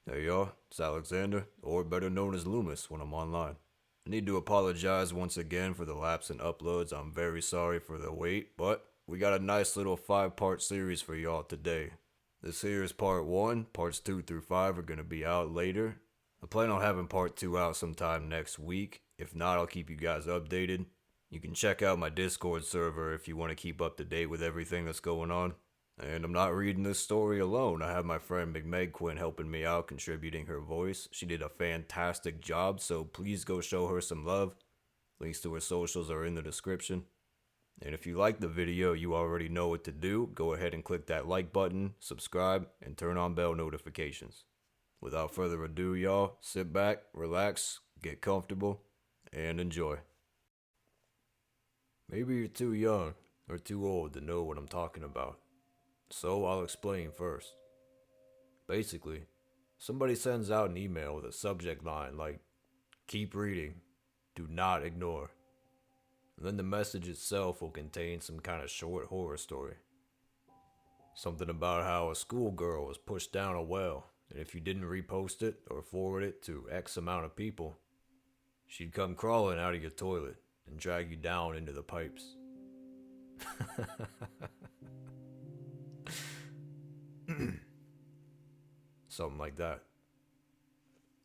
Hey y'all, it's Alexander, or better known as Loomis when I'm online. I need to apologize once again for the lapse in uploads. I'm very sorry for the wait, but we got a nice little 5-part series for y'all today. This here is part 1, parts 2 through 5 are going to be out later. I plan on having part 2 out sometime next week. If not, I'll keep you guys updated. You can check out my Discord server if you want to keep up to date with everything that's going on. And I'm not reading this story alone. I have my friend McMeg Quinn helping me out, contributing her voice. She did a fantastic job, so please go show her some love. Links to her socials are in the description. And if you like the video, you already know what to do. Go ahead and click that like button, subscribe, and turn on bell notifications. Without further ado, y'all, sit back, relax, get comfortable, and enjoy. Maybe you're too young or too old to know what I'm talking about. So I'll explain first. Basically, somebody sends out an email with a subject line like, keep reading, do not ignore. And then the message itself will contain some kind of short horror story. Something about how a schoolgirl was pushed down a well, and if you didn't repost it or forward it to X amount of people, she'd come crawling out of your toilet and drag you down into the pipes. Something like that.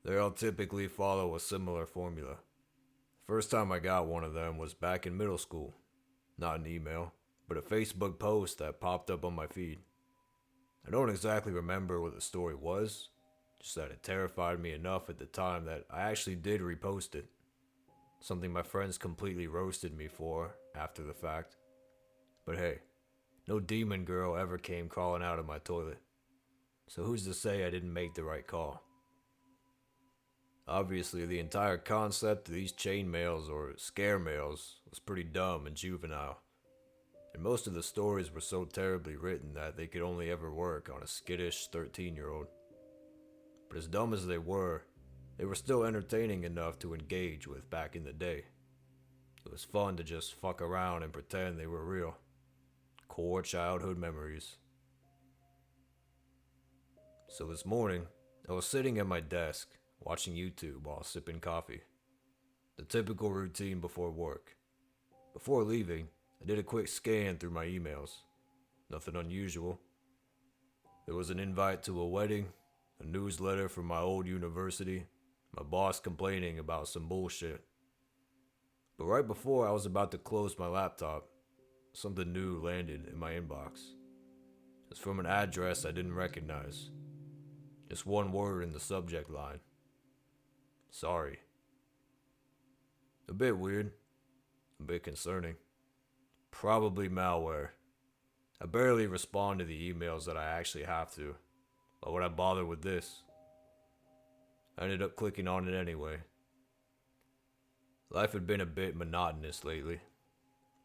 They all typically follow a similar formula. First time I got one of them was back in middle school. Not an email, but a Facebook post that popped up on my feed. I don't exactly remember what the story was, just that it terrified me enough at the time that I actually did repost it. Something my friends completely roasted me for after the fact. But hey, no demon girl ever came crawling out of my toilet. So who's to say I didn't make the right call? Obviously, the entire concept of these chain mails or scare mails was pretty dumb and juvenile. And most of the stories were so terribly written that they could only ever work on a skittish 13-year-old. But as dumb as they were still entertaining enough to engage with back in the day. It was fun to just fuck around and pretend they were real. Core childhood memories. So this morning, I was sitting at my desk, watching YouTube while sipping coffee. The typical routine before work. Before leaving, I did a quick scan through my emails. Nothing unusual. There was an invite to a wedding, a newsletter from my old university, my boss complaining about some bullshit. But right before I was about to close my laptop, something new landed in my inbox. It was from an address I didn't recognize. Just one word in the subject line. Sorry. A bit weird. A bit concerning. Probably malware. I barely respond to the emails that I actually have to. Why would I bother with this? I ended up clicking on it anyway. Life had been a bit monotonous lately.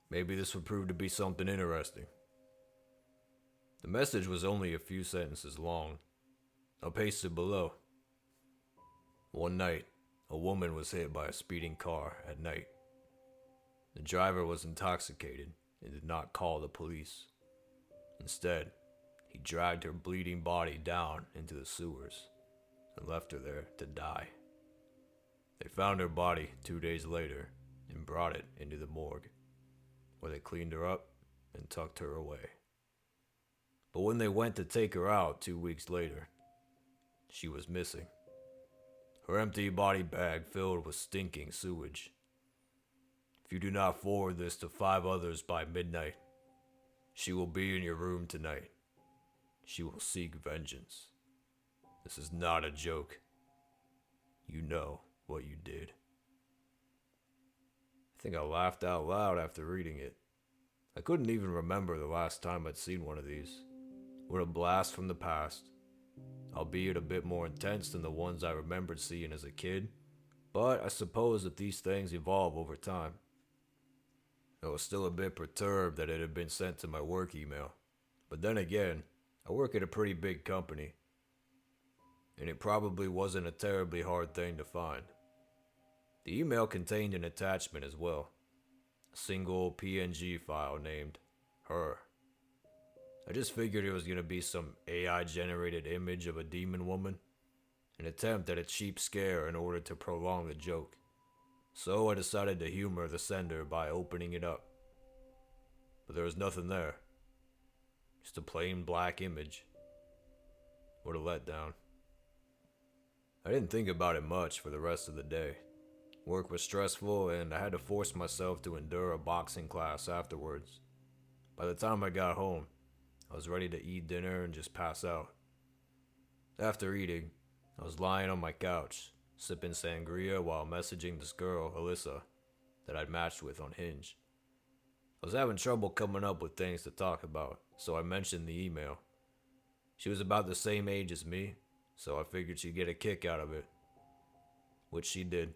Maybe this would prove to be something interesting. The message was only a few sentences long. I'll paste it below. One night, a woman was hit by a speeding car at night. The driver was intoxicated and did not call the police. Instead, he dragged her bleeding body down into the sewers and left her there to die. They found her body 2 days later and brought it into the morgue, where they cleaned her up and tucked her away. But when they went to take her out 2 weeks later, she was missing. Her empty body bag filled with stinking sewage. If you do not forward this to 5 others by midnight, she will be in your room tonight. She will seek vengeance. This is not a joke. You know what you did. I think I laughed out loud after reading it. I couldn't even remember the last time I'd seen one of these. What a blast from the past. Albeit a bit more intense than the ones I remembered seeing as a kid, but I suppose that these things evolve over time. I was still a bit perturbed that it had been sent to my work email, but then again, I work at a pretty big company, and it probably wasn't a terribly hard thing to find. The email contained an attachment as well, a single PNG file named Her. I just figured it was going to be some AI generated image of a demon woman, an attempt at a cheap scare in order to prolong the joke. So I decided to humor the sender by opening it up. But there was nothing there. Just a plain black image. What a letdown. I didn't think about it much for the rest of the day. Work was stressful and I had to force myself to endure a boxing class afterwards. By the time I got home, I was ready to eat dinner and just pass out. After eating, I was lying on my couch, sipping sangria while messaging this girl, Alyssa, that I'd matched with on Hinge. I was having trouble coming up with things to talk about, so I mentioned the email. She was about the same age as me, so I figured she'd get a kick out of it. Which she did.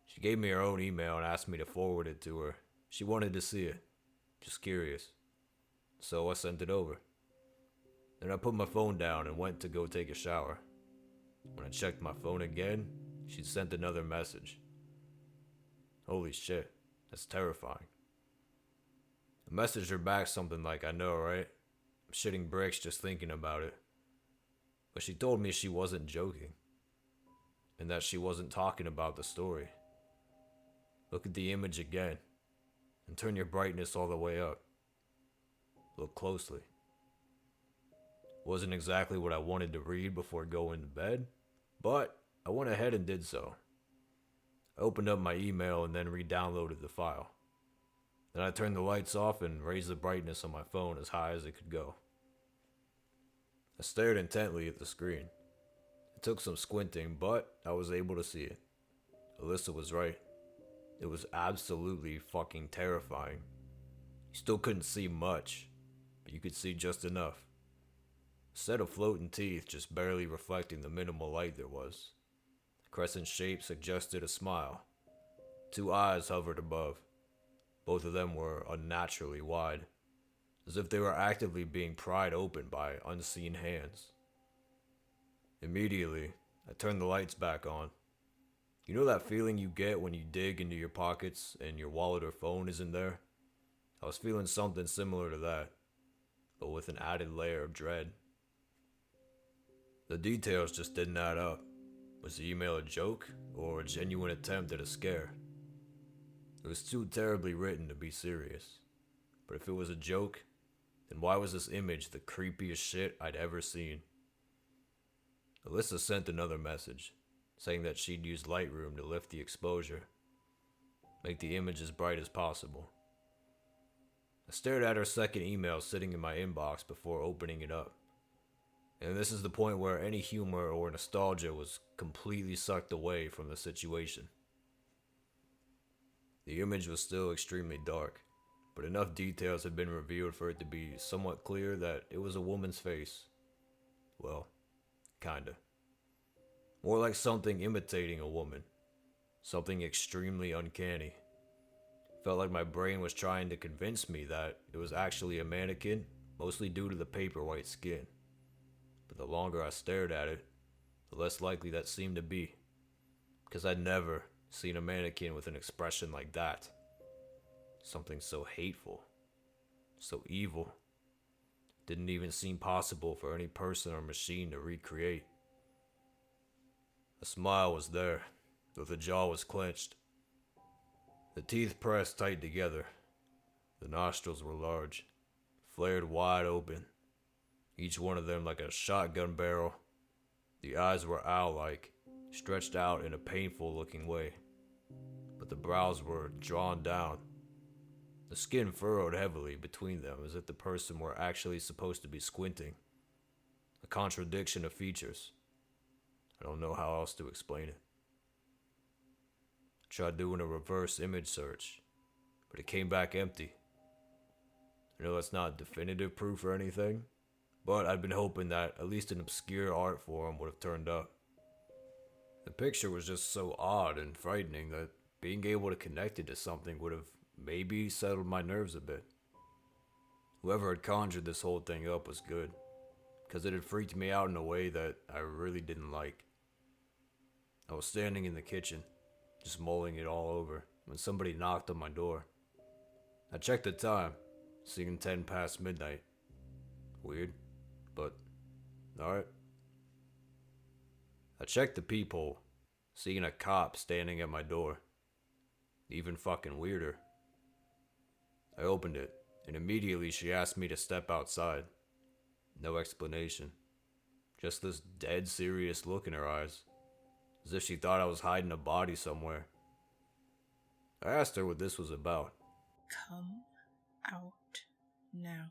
She gave me her own email and asked me to forward it to her. She wanted to see it. Just curious. So I sent it over. Then I put my phone down and went to go take a shower. When I checked my phone again, she'd sent another message. Holy shit, that's terrifying. I messaged her back something like, I know, right? I'm shitting bricks just thinking about it. But she told me she wasn't joking. And that she wasn't talking about the story. Look at the image again. And turn your brightness all the way up. Look closely. Wasn't exactly what I wanted to read before going to bed, but I went ahead and did so. I opened up my email and then re-downloaded the file. Then I turned the lights off and raised the brightness on my phone as high as it could go. I stared intently at the screen. It took some squinting, but I was able to see it. Alyssa was right. It was absolutely fucking terrifying. You still couldn't see much, but you could see just enough. A set of floating teeth just barely reflecting the minimal light there was. The crescent shape suggested a smile. 2 eyes hovered above. Both of them were unnaturally wide, as if they were actively being pried open by unseen hands. Immediately, I turned the lights back on. You know that feeling you get when you dig into your pockets and your wallet or phone isn't there? I was feeling something similar to that, but with an added layer of dread. The details just didn't add up. Was the email a joke or a genuine attempt at a scare? It was too terribly written to be serious. But if it was a joke, then why was this image the creepiest shit I'd ever seen? Alyssa sent another message, saying that she'd use Lightroom to lift the exposure, make the image as bright as possible. I stared at her second email sitting in my inbox before opening it up. And this is the point where any humor or nostalgia was completely sucked away from the situation. The image was still extremely dark, but enough details had been revealed for it to be somewhat clear that it was a woman's face. Well, kinda. More like something imitating a woman. Something extremely uncanny. Felt like my brain was trying to convince me that it was actually a mannequin, mostly due to the paper white skin. But the longer I stared at it, the less likely that seemed to be. Because I'd never seen a mannequin with an expression like that. Something so hateful, so evil. Didn't even seem possible for any person or machine to recreate. The smile was there, though the jaw was clenched. The teeth pressed tight together. The nostrils were large, flared wide open, each one of them like a shotgun barrel. The eyes were owl-like, stretched out in a painful-looking way, but the brows were drawn down. The skin furrowed heavily between them as if the person were actually supposed to be squinting. A contradiction of features. I don't know how else to explain it. Tried doing a reverse image search, but it came back empty. I know that's not definitive proof or anything, but I'd been hoping that at least an obscure art form would have turned up. The picture was just so odd and frightening that being able to connect it to something would have maybe settled my nerves a bit. Whoever had conjured this whole thing up was good, because it had freaked me out in a way that I really didn't like. I was standing in the kitchen, just mulling it all over, when somebody knocked on my door. I checked the time, seeing 10 past midnight. Weird, but alright. I checked the peephole, seeing a cop standing at my door. Even fucking weirder. I opened it, and immediately she asked me to step outside. No explanation. Just this dead serious look in her eyes, as if she thought I was hiding a body somewhere. I asked her what this was about. Come out now.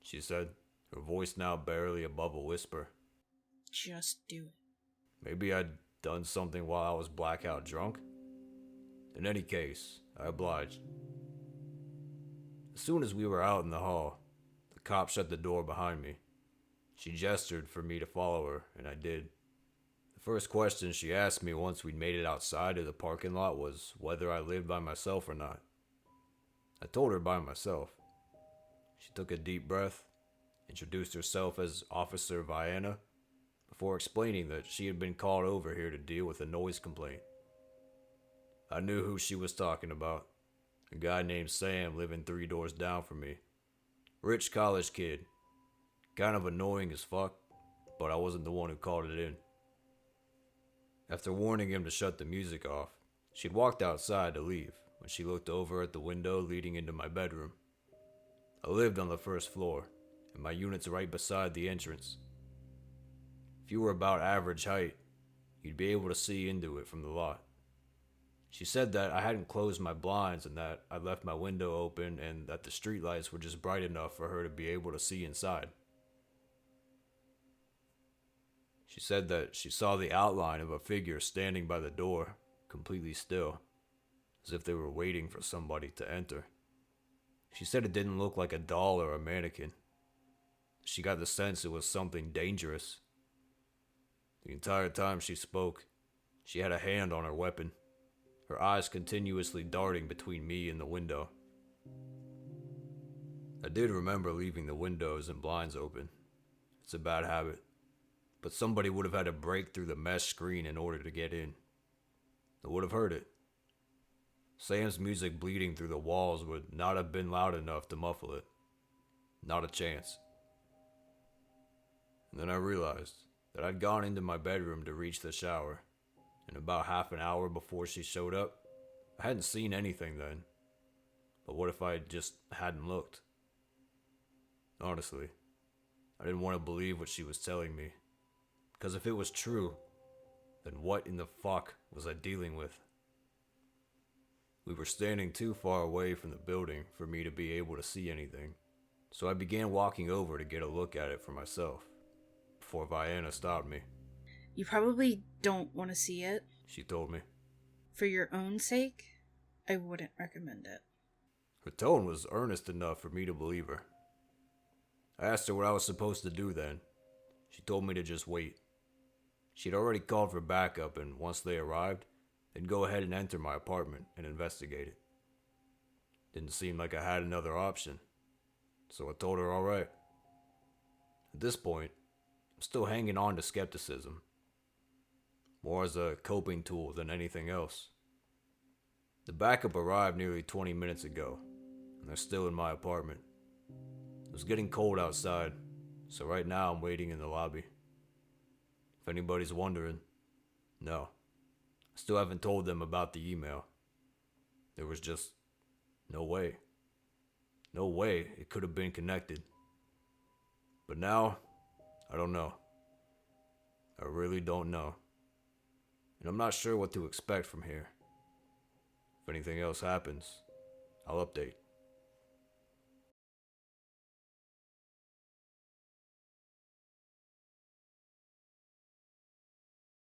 She said, her voice now barely above a whisper. Just do it. Maybe I'd done something while I was blackout drunk? In any case, I obliged. As soon as we were out in the hall, the cop shut the door behind me. She gestured for me to follow her, and I did. The first question she asked me once we'd made it outside of the parking lot was whether I lived by myself or not. I told her by myself. She took a deep breath, introduced herself as Officer Vienna, before explaining that she had been called over here to deal with a noise complaint. I knew who she was talking about. A guy named Sam living 3 doors down from me. Rich college kid. Kind of annoying as fuck, but I wasn't the one who called it in. After warning him to shut the music off, she'd walked outside to leave when she looked over at the window leading into my bedroom. I lived on the first floor, and my unit's right beside the entrance. If you were about average height, you'd be able to see into it from the lot. She said that I hadn't closed my blinds and that I left my window open and that the streetlights were just bright enough for her to be able to see inside. She said that she saw the outline of a figure standing by the door, completely still, as if they were waiting for somebody to enter. She said it didn't look like a doll or a mannequin. She got the sense it was something dangerous. The entire time she spoke, she had a hand on her weapon, her eyes continuously darting between me and the window. I did remember leaving the windows and blinds open. It's a bad habit, but somebody would have had to break through the mesh screen in order to get in. I would have heard it. Sam's music bleeding through the walls would not have been loud enough to muffle it. Not a chance. And then I realized that I'd gone into my bedroom to reach the shower, and about half an hour before she showed up, I hadn't seen anything then. But what if I just hadn't looked? Honestly, I didn't want to believe what she was telling me, because if it was true, then what in the fuck was I dealing with? We were standing too far away from the building for me to be able to see anything, so I began walking over to get a look at it for myself, before Vienna stopped me. You probably don't want to see it. She told me. For your own sake, I wouldn't recommend it. Her tone was earnest enough for me to believe her. I asked her what I was supposed to do then. She told me to just wait. She'd already called for backup, and once they arrived, they'd go ahead and enter my apartment and investigate it. Didn't seem like I had another option, so I told her all right. At this point, I'm still hanging on to skepticism, more as a coping tool than anything else. The backup arrived nearly 20 minutes ago, and they're still in my apartment. It was getting cold outside, so right now I'm waiting in the lobby. If anybody's wondering, no, I still haven't told them about the email. There was just no way. No way it could have been connected. But now, I don't know. I really don't know. And I'm not sure what to expect from here. If anything else happens, I'll update.